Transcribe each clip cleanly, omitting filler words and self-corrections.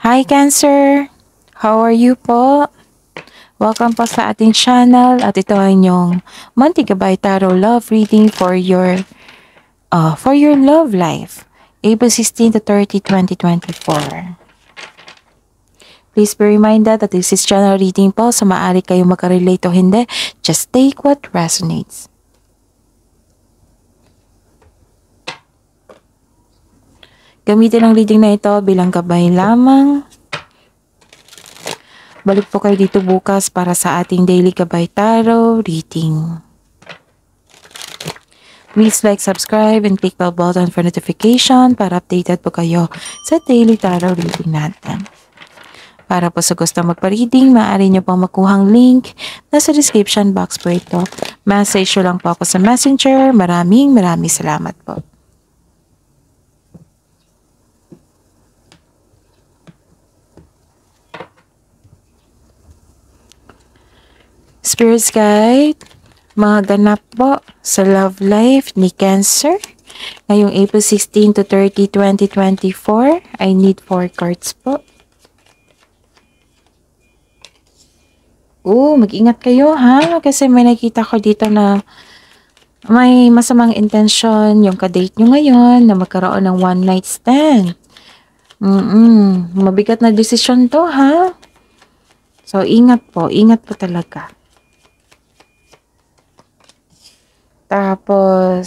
Hi Cancer! How are you po? Welcome po sa ating channel at ito ay inyong Monthly Gabay Tarot Love Reading for your love life. April 16 to 30, 2024. Please be reminded that this is general reading po, so maaari kayo makarelate o hindi. Just take what resonates. Gamitin ang reading na ito bilang gabay lamang. Balik po kayo dito bukas para sa ating daily gabay tarot reading. Please like, subscribe, and click the bell button for notification para updated po kayo sa daily tarot reading natin. Para po sa gusto magpa-reading, maaari nyo pong makuhang link na sa description box po ito. Message nyo lang po ako sa Messenger. Maraming salamat po. Spirits Guide, mga ganap po sa love life ni Cancer. Ngayong April 16 to 30, 2024, I need 4 cards po. Mag-ingat kayo ha, kasi may nakita ko dito na may masamang intensyon yung kadate nyo ngayon na magkaroon ng one night stand. Mabigat na desisyon to ha. So, ingat po talaga. Tapos,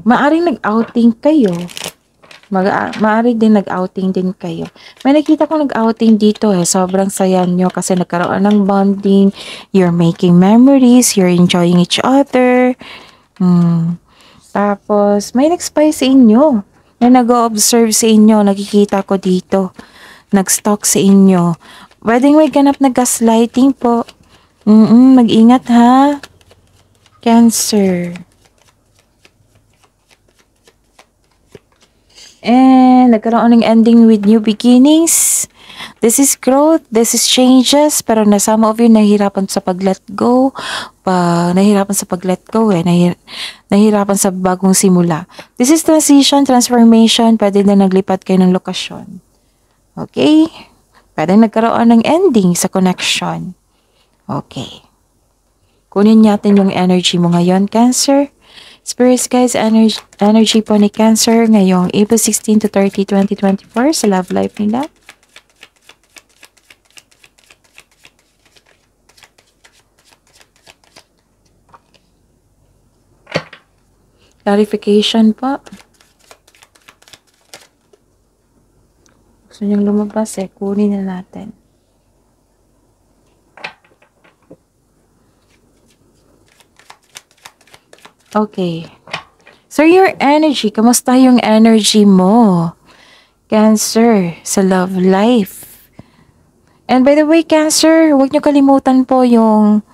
maaring nag-outing kayo. Maaari din nag-outing din kayo. May nakita ko nag-outing dito Sobrang saya nyo kasi nagkaroon ng bonding. You're making memories. You're enjoying each other. Tapos, may nag-spy sa inyo. May nag-o-observe sa inyo. Nakikita ko dito. Nag-stalk sa inyo. Pwedeng may ganap na gaslighting po. Mag-ingat ha. Cancer. And nagkaroon ng ending with new beginnings. This is growth, this is changes, pero na some of you nahihirapan sa pag-let go. Nahihirapan sa pag-let go nahihirapan sa bagong simula. This is transition, transformation, pwede na naglipat kayo ng lokasyon. Okay? Pwede nagkaroon ng ending sa connection. Okay. Kunin natin yung energy mo ngayon, Cancer. Spirits guys, energy po ni Cancer ngayong April 16 to 30, 2024 sa love life nila. Clarification po. Gusto niyang lumabas kunin na natin. Okay. So, your energy, kamusta yung energy mo? Cancer, sa love life. And by the way, Cancer, huwag nyo kalimutan po yung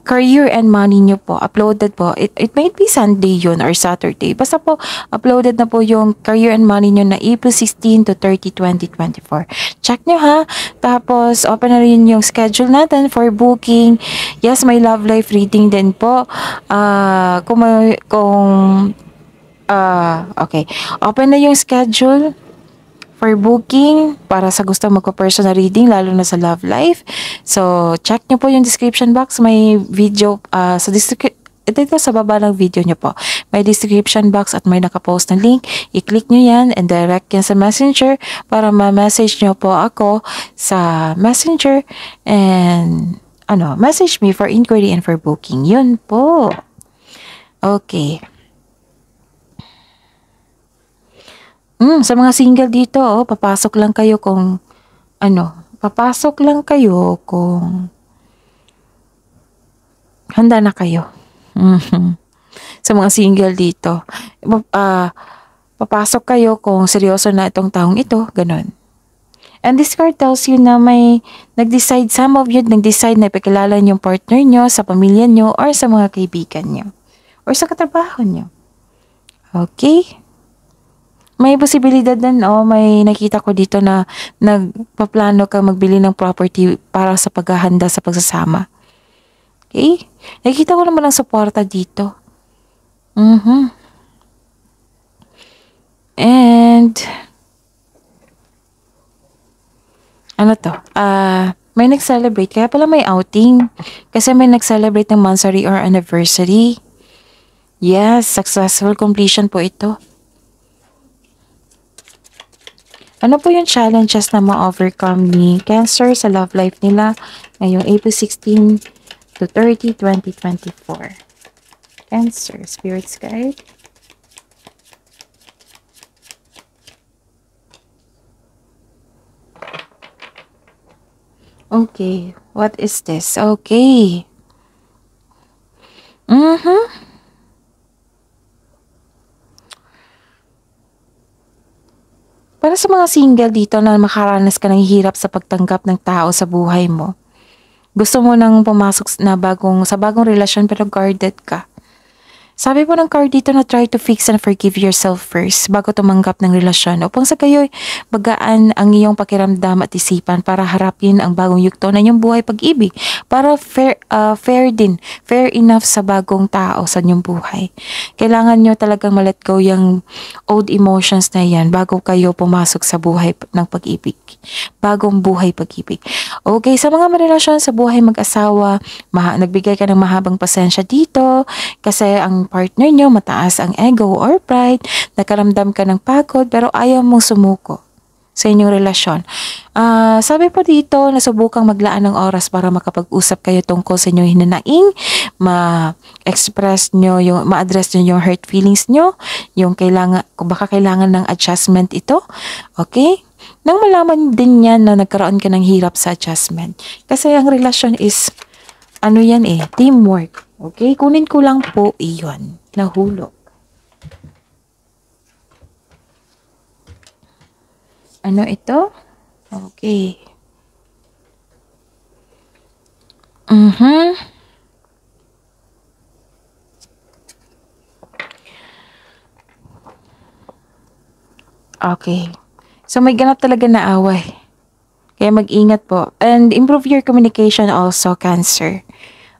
career and money nyo po. Uploaded po. It might be Sunday yun or Saturday. Basta po, uploaded na po yung career and money nyo na April 16 to 30, 2024. Check nyo ha. Tapos, open na rin yung schedule natin for booking. Yes, may love life reading din po. Okay. Open na yung schedule for booking para sa gusto magpa-personal reading, lalo na sa love life. So, check nyo po yung description box. May video ito sa baba ng video nyo po. May description box at may nakapost na link. I-click nyo yan and direct yan sa Messenger para ma-message nyo po ako sa Messenger and message me for inquiry and for booking. Yun po. Okay. Sa mga single dito, papasok lang kayo kung handa na kayo. Sa mga single dito, papasok kayo kung seryoso na itong taong ito, ganun. And this card tells you na some of you nag-decide na ipakilala yung partner nyo sa pamilya nyo or sa mga kaibigan nyo or sa katrabaho nyo. Okay? May posibilidad din, may nakita ko dito na nagpaplano ka magbili ng property para sa paghahanda sa pagsasama. Okay? Nakita ko naman ang suporta dito. Ano to? May nag-celebrate. Kaya pala may outing. Kasi may nag-celebrate ng monthsary or anniversary. Yes, successful completion po ito. Ano po yung challenges na ma-overcome ni Cancer sa love life nila ngayong April 16 to 30, 2024? Cancer, Spirit's Guide. Okay, what is this? Okay. Para sa mga single dito na makaranas ka ng hirap sa pagtanggap ng tao sa buhay mo, gusto mo nang pumasok sa bagong relasyon pero guarded ka. Sabi po ng card dito na try to fix and forgive yourself first bago tumanggap ng relasyon upang sa kayo'y magaan ang iyong pakiramdam at isipan para harapin ang bagong yugto na inyong buhay pag-ibig para fair enough sa bagong tao sa inyong buhay. Kailangan nyo talagang ma-let go yung old emotions na yan bago kayo pumasok sa buhay ng pag-ibig. Bagong buhay pag-ibig. Okay, sa mga relasyon sa buhay mag-asawa, nagbigay ka ng mahabang pasensya dito kasi ang partner nyo mataas ang ego or pride, nakaramdam ka ng pagod pero ayaw mong sumuko sa inyong relasyon. Sabi po dito, nasubukang maglaan ng oras para makapag-usap kayo tungkol sa inyong hinanaing, ma-express nyo, ma-address nyo yung hurt feelings nyo, yung kung baka kailangan ng adjustment ito. Okay? Nang malaman din yan na nagkaroon ka ng hirap sa adjustment. Kasi ang relasyon is, teamwork. Okay? Kunin ko lang po iyon. Nahulog. Ano ito? Okay. Okay. So may ganap talaga na away. Kaya mag-ingat po. And improve your communication also, Cancer.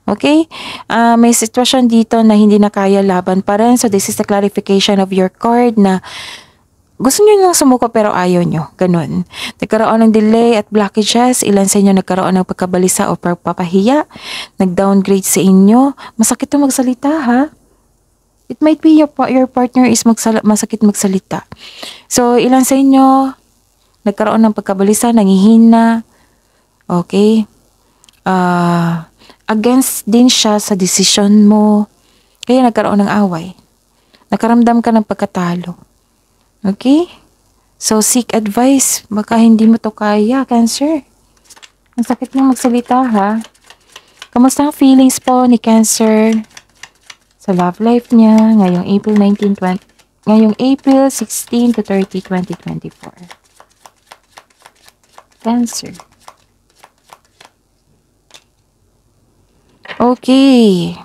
Okay? May sitwasyon dito na hindi na kaya laban pa rin. So this is the clarification of your card na gusto nyo nang sumuko pero ayaw nyo. Ganun. Nagkaroon ng delay at blockages. Ilan sa inyo nagkaroon ng pagkabalisa o pagpapahiya. Nag-downgrade sa inyo. Masakit to magsalita, ha? It might be your partner is masakit magsalita. So, ilan sa inyo nagkaroon ng pagkabalisa, nangihina. Okay? Against din siya sa desisyon mo. Kaya nagkaroon ng away. Nakaramdam ka ng pagkatalo. Okay? So, seek advice. Baka hindi mo to kaya, Cancer. Ang sakit mo magsalita, ha? Kamusta ang feelings po ni Cancer sa love life niya ngayong April 16 to 30, 2024? Cancer. Okay.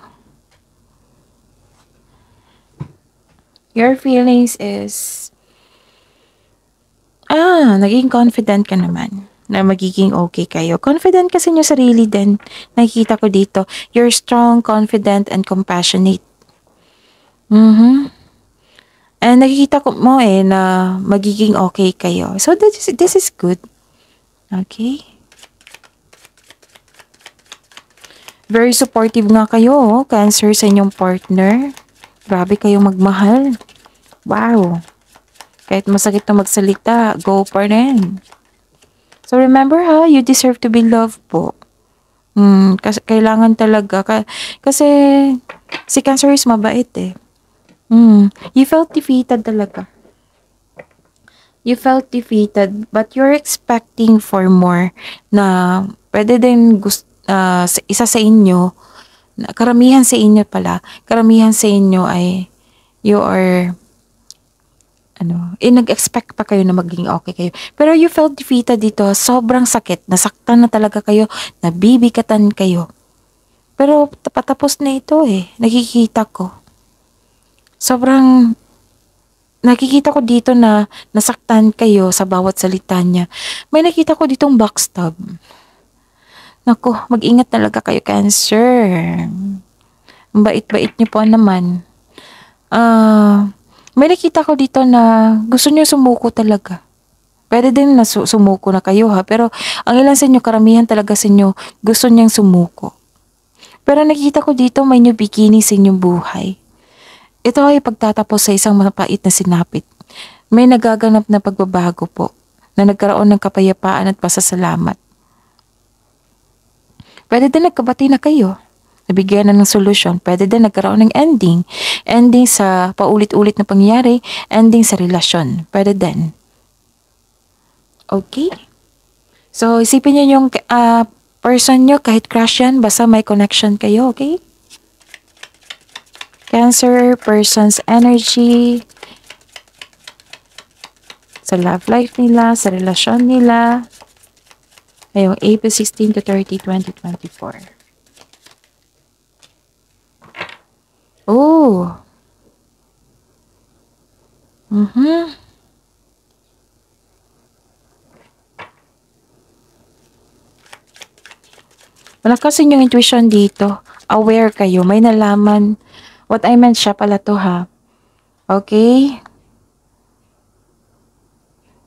Your feelings is naging confident ka naman na magiging okay kayo. Confident kasi nyo sarili din. Nakikita ko dito. You're strong, confident, and compassionate. And nakikita ko mo na magiging okay kayo. So this is good. Okay? Very supportive nga kayo, Cancer, sa inyong partner. Grabe kayong magmahal. Wow. Kahit masakit na magsalita, go pa rin. So remember you deserve to be loved po. Kasi kailangan talaga. Kasi si Cancer is mabait eh. You felt defeated talaga. You felt defeated but you're expecting for more na pwede din isa sa inyo, karamihan sa inyo ay you are nag-expect pa kayo na maging okay kayo. Pero you felt defeated dito, sobrang sakit, nasaktan na talaga kayo, nabibigatan kayo. Pero patapos na ito nakikita ko. Nakikita ko dito na nasaktan kayo sa bawat salita niya. May nakita ko ditong backstab. Naku, mag-ingat talaga kayo, Cancer. Ang bait-bait niyo po naman. May nakita ko dito na gusto niyo sumuko talaga. Pwede din na sumuko na kayo ha, pero ang ilan sa inyo, karamihan talaga sa inyo, gusto niyang sumuko. Pero nakikita ko dito may new beginning sa inyong buhay. Ito ay pagtatapos sa isang mapait na sinapit. May nagaganap na pagbabago po, na nagkaroon ng kapayapaan at pasasalamat. Pwede din nagkabati na kayo. Nabigyan na ng solusyon. Pwede din nagkaroon ng ending. Ending sa paulit-ulit na pangyayari. Ending sa relasyon. Pwede din. Okay? So, isipin niyo yung person nyo, kahit crush yan, basta may connection kayo, okay? Cancer, person's energy, sa love life nila, sa relasyon nila, ngayong April 16 to 30, 2024. Oh. Malakasin yung intuition dito. Aware kayo. May nalaman. What I meant, siya pala to ha. Okay?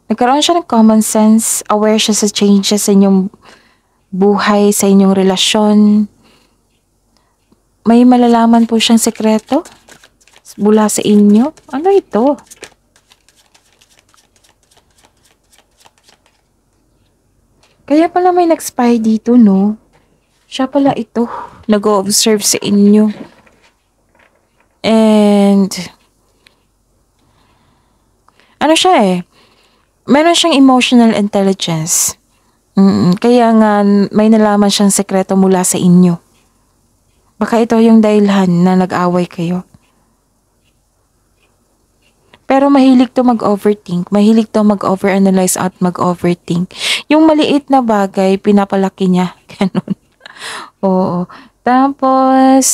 Nagkaroon siya ng common sense. Aware siya sa changes sa inyong buhay, sa inyong relasyon. May malalaman po siyang sekreto mula sa inyo. Ano ito? Kaya pala may nag-spy dito, no? Siya pala ito. Nag-o-observe sa inyo. And ano siya eh? Meron siyang emotional intelligence. Kaya nga may nalaman siyang sekreto mula sa inyo. Baka ito yung dahilan na nag-away kayo. Pero mahilig to mag-overthink. Mahilig to mag-overanalyze at mag-overthink. Yung maliit na bagay, pinapalaki niya. Ganun. Oo. Tapos,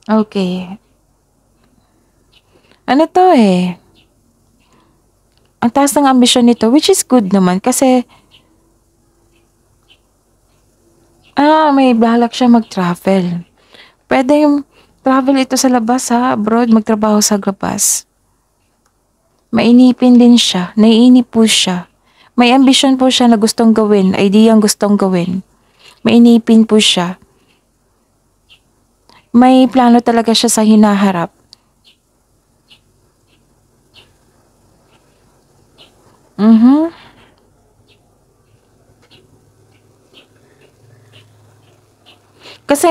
okay. Ano to eh? Ang taas ng ambisyon nito, which is good naman kasi may balak siya mag-travel. Pwede yung travel ito sa labas ha, abroad, magtrabaho sa labas. Mainipin din siya, naiinip po siya. May ambisyon po siya na gustong gawin, ideyang gustong gawin. Mainipin po siya. May plano talaga siya sa hinaharap. Kasi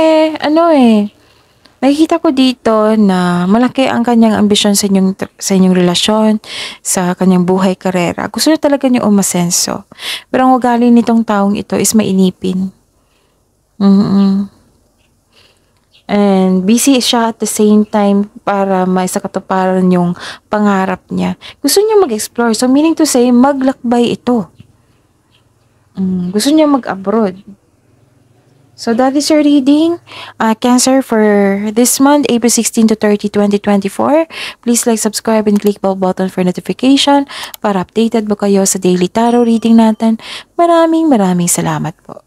nakikita ko dito na malaki ang kanyang ambisyon sa inyong relasyon, sa kanyang buhay, karera. Gusto niya talaga niya umasenso. Pero ang ugali nitong taong ito is mainipin. And busy siya at the same time para maisakatuparan yung pangarap niya. Gusto niya mag-explore. So meaning to say, maglakbay ito. Gusto niya mag-abroad. So that is your reading, Cancer, for this month, April 16 to 30, 2024. Please like, subscribe, and click bell button for notification para updated mo kayo sa daily tarot reading natin. Maraming salamat po.